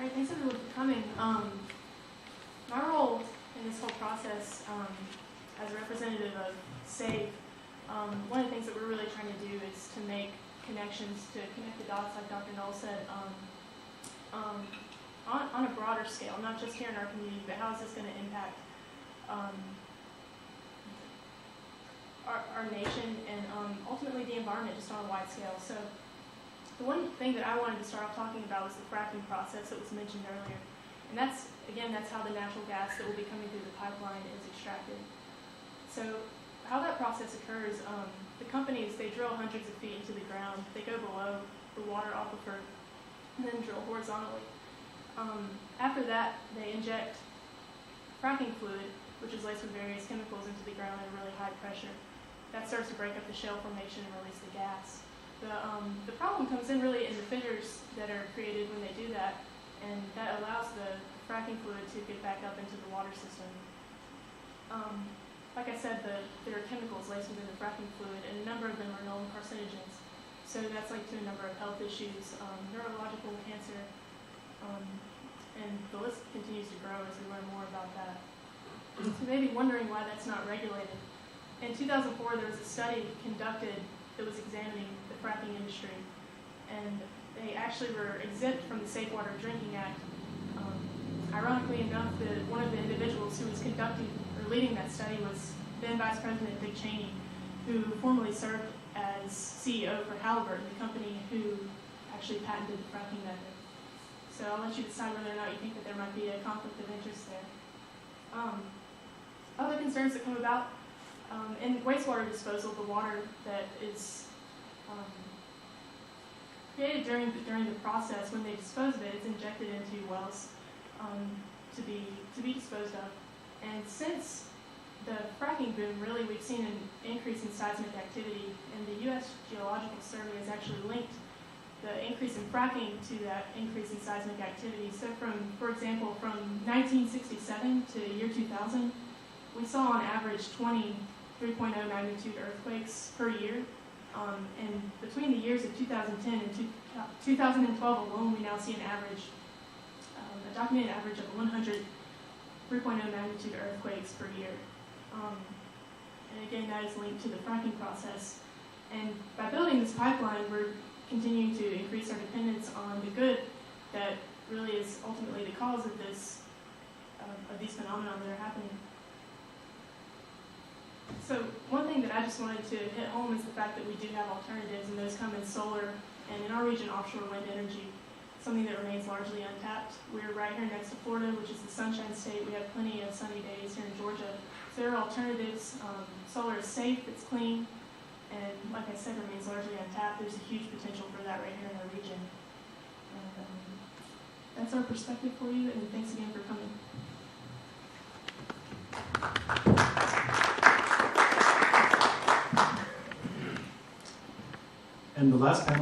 All right, thanks everyone for coming. My role in this whole process as a representative of SAVE, one of the things that we're really trying to do is to make connections, to connect the dots, like Dr. Knoll said, on a broader scale, not just here in our community, but how is this going to impact our nation and ultimately the environment just on a wide scale. So the one thing that I wanted to start off talking about was the fracking process that was mentioned earlier. And that's how the natural gas that will be coming through the pipeline is extracted. So how that process occurs, the companies, they drill hundreds of feet into the ground. They go below the water aquifer and then drill horizontally. After that, they inject fracking fluid, which is laced with various chemicals, into the ground at a really high pressure. That starts to break up the shale formation and release the gas. The problem comes in really in the fissures that are created when they do that, and that allows the fracking fluid to get back up into the water system. Like I said, there are chemicals laced within the fracking fluid, and a number of them are known carcinogens. So that's linked to a number of health issues, neurological cancer, and the list continues to grow as we learn more about that. So you may be wondering why that's not regulated. In 2004, there was a study conducted that was examining the fracking industry, and they actually were exempt from the Safe Water Drinking Act. Ironically enough, one of the individuals who was conducting or leading that study was then Vice President Dick Cheney, who formerly served as CEO for Halliburton, the company who actually patented the fracking method. So I'll let you decide whether or not you think that there might be a conflict of interest there. Other concerns that come about in wastewater disposal, the water that is created during the process, when they dispose of it, it's injected into wells to be disposed of. And since the fracking boom, really, we've seen an increase in seismic activity, and the U.S. Geological Survey has actually linked the increase in fracking to that increase in seismic activity. So for example, from 1967 to year 2000, we saw on average 20 3.0 magnitude earthquakes per year. And between the years of 2010 and 2012 alone, we now see an average, a documented average of 100 3.0 magnitude earthquakes per year. And again, that is linked to the fracking process. And by building this pipeline, we're continuing to increase our dependence on the good that really is ultimately the cause of these phenomena that are happening. So one thing that I just wanted to hit home is the fact that we do have alternatives, and those come in solar and in our region offshore wind energy, something that remains largely untapped. We're right here next to Florida, which is the Sunshine State. We have plenty of sunny days here in Georgia. So there are alternatives. Solar is safe, it's clean, and like I said, remains largely untapped. There's a huge potential for that right here in our region. And that's our perspective for you, and thanks again for coming. And the last panel